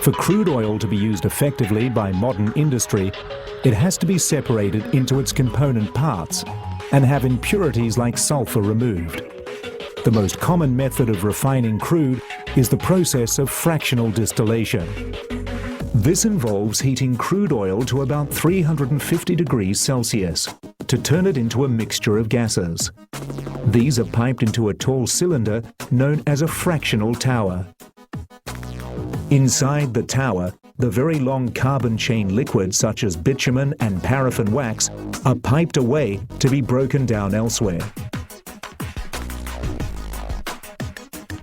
For crude oil to be used effectively by modern industry, it has to be separated into its component parts and have impurities like sulfur removed. The most common method of refining crude is the process of fractional distillation. This involves heating crude oil to about 350 degrees Celsius to turn it into a mixture of gases. These are piped into a tall cylinder known as a fractional tower. Inside the tower, the very long carbon chain liquids such as bitumen and paraffin wax are piped away to be broken down elsewhere.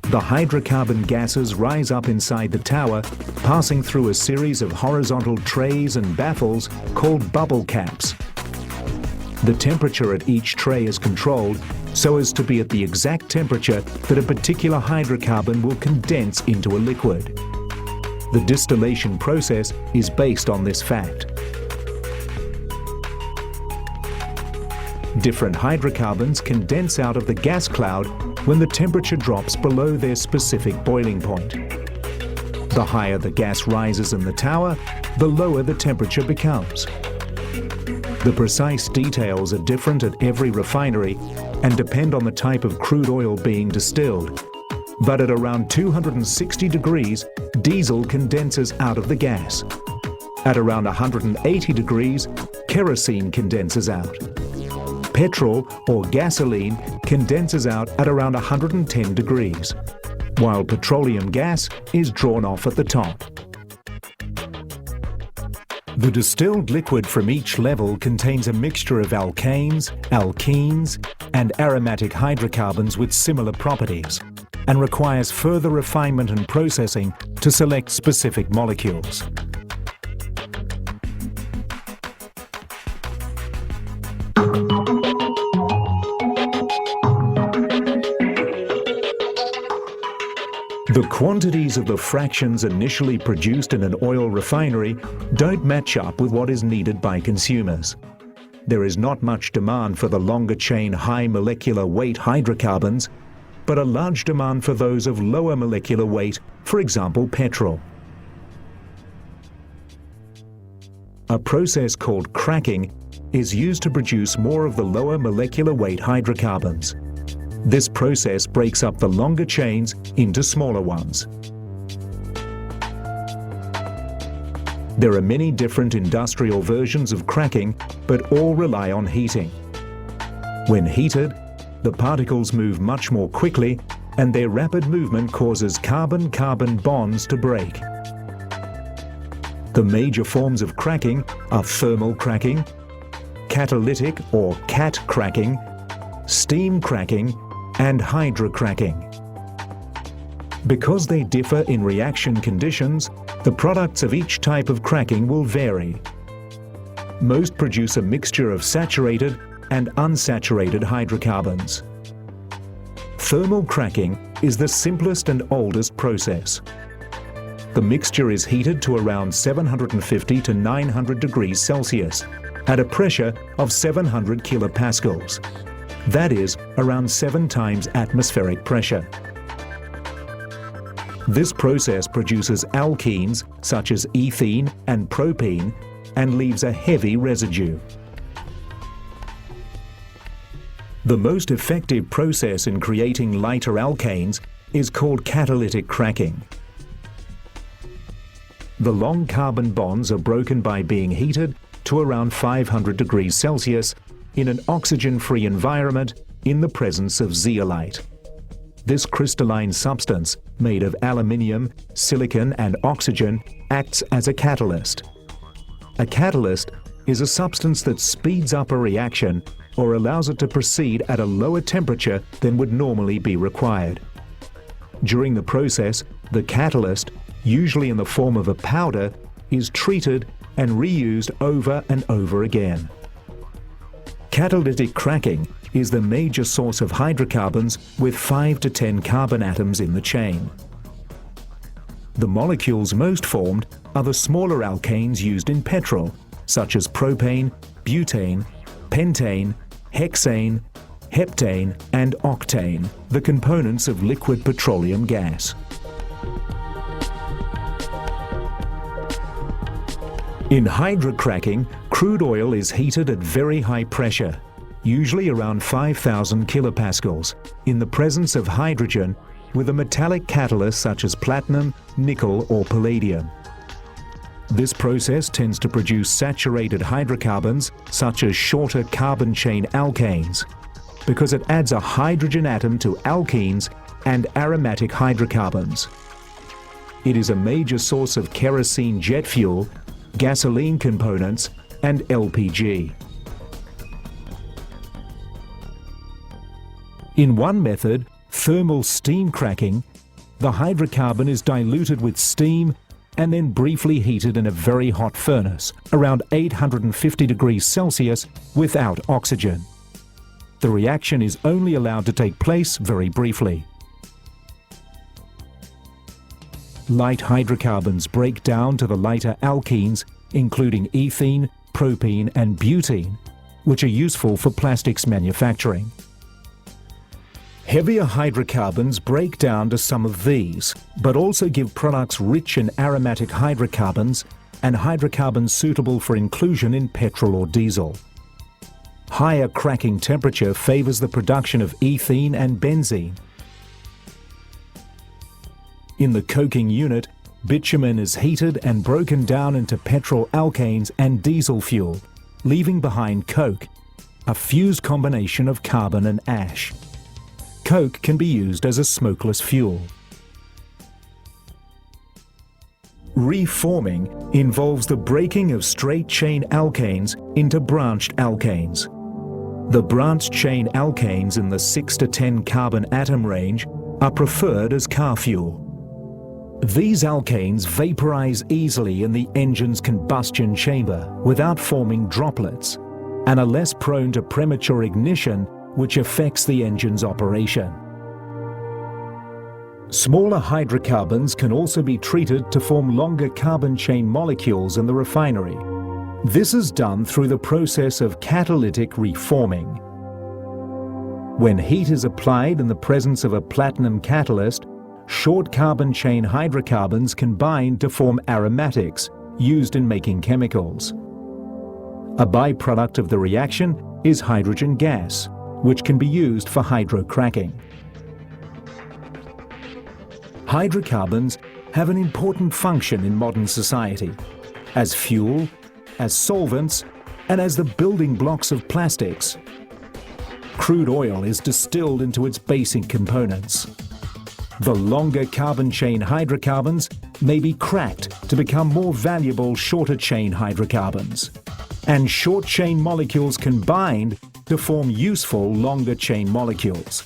The hydrocarbon gases rise up inside the tower, passing through a series of horizontal trays and baffles called bubble caps. The temperature at each tray is controlled so as to be at the exact temperature that a particular hydrocarbon will condense into a liquid. The distillation process is based on this fact. Different hydrocarbons condense out of the gas cloud when the temperature drops below their specific boiling point. The higher the gas rises in the tower, the lower the temperature becomes. The precise details are different at every refinery and depend on the type of crude oil being distilled. But at around 260 degrees, diesel condenses out of the gas. At around 180 degrees, kerosene condenses out. Petrol or gasoline condenses out at around 110 degrees, while petroleum gas is drawn off at the top. The distilled liquid from each level contains a mixture of alkanes, alkenes, and aromatic hydrocarbons with similar properties, and requires further refinement and processing to select specific molecules. The quantities of the fractions initially produced in an oil refinery don't match up with what is needed by consumers. There is not much demand for the longer chain high molecular weight hydrocarbons, but a large demand for those of lower molecular weight, for example petrol. A process called cracking is used to produce more of the lower molecular weight hydrocarbons. This process breaks up the longer chains into smaller ones. There are many different industrial versions of cracking, but all rely on heating. When heated, the particles move much more quickly, and their rapid movement causes carbon-carbon bonds to break. The major forms of cracking are thermal cracking, catalytic or cat cracking, steam cracking, and hydrocracking. Because they differ in reaction conditions, the products of each type of cracking will vary. Most produce a mixture of saturated and unsaturated hydrocarbons. Thermal cracking is the simplest and oldest process. The mixture is heated to around 750 to 900 degrees Celsius at a pressure of 700 kilopascals. That is around 7 times atmospheric pressure. This process produces alkenes such as ethene and propene and leaves a heavy residue. The most effective process in creating lighter alkanes is called catalytic cracking. The long carbon bonds are broken by being heated to around 500 degrees Celsius in an oxygen-free environment in the presence of zeolite. This crystalline substance, made of aluminium, silicon, and oxygen, acts as a catalyst. A catalyst is a substance that speeds up a reaction or allows it to proceed at a lower temperature than would normally be required. During the process, the catalyst, usually in the form of a powder, is treated and reused over and over again. Catalytic cracking is the major source of hydrocarbons with 5 to 10 carbon atoms in the chain. The molecules most formed are the smaller alkanes used in petrol, such as propane, butane, pentane, hexane, heptane, and octane, the components of liquid petroleum gas. In hydrocracking, crude oil is heated at very high pressure, usually around 5,000 kilopascals, in the presence of hydrogen with a metallic catalyst such as platinum, nickel or palladium. This process tends to produce saturated hydrocarbons such as shorter carbon chain alkanes, because it adds a hydrogen atom to alkenes and aromatic hydrocarbons. It is a major source of kerosene jet fuel, gasoline components and LPG. In one method, thermal steam cracking, the hydrocarbon is diluted with steam and then briefly heated in a very hot furnace, around 850 degrees Celsius, without oxygen. The reaction is only allowed to take place very briefly. Light hydrocarbons break down to the lighter alkenes, including ethene, propene and butene, which are useful for plastics manufacturing. Heavier hydrocarbons break down to some of these, but also give products rich in aromatic hydrocarbons and hydrocarbons suitable for inclusion in petrol or diesel. Higher cracking temperature favors the production of ethene and benzene. In the coking unit, bitumen is heated and broken down into petrol alkanes and diesel fuel, leaving behind coke, a fused combination of carbon and ash. Coke can be used as a smokeless fuel. Reforming involves the breaking of straight chain alkanes into branched alkanes. The branched chain alkanes in the 6 to 10 carbon atom range are preferred as car fuel. These alkanes vaporize easily in the engine's combustion chamber without forming droplets and are less prone to premature ignition, which affects the engine's operation. Smaller hydrocarbons can also be treated to form longer carbon chain molecules in the refinery. This is done through the process of catalytic reforming. When heat is applied in the presence of a platinum catalyst, short carbon chain hydrocarbons can bind to form aromatics used in making chemicals. A byproduct of the reaction is hydrogen gas, which can be used for hydrocracking. Hydrocarbons have an important function in modern society, as fuel, as solvents, and as the building blocks of plastics. Crude oil is distilled into its basic components. The longer carbon chain hydrocarbons may be cracked to become more valuable shorter chain hydrocarbons, and short chain molecules can bind to form useful longer chain molecules.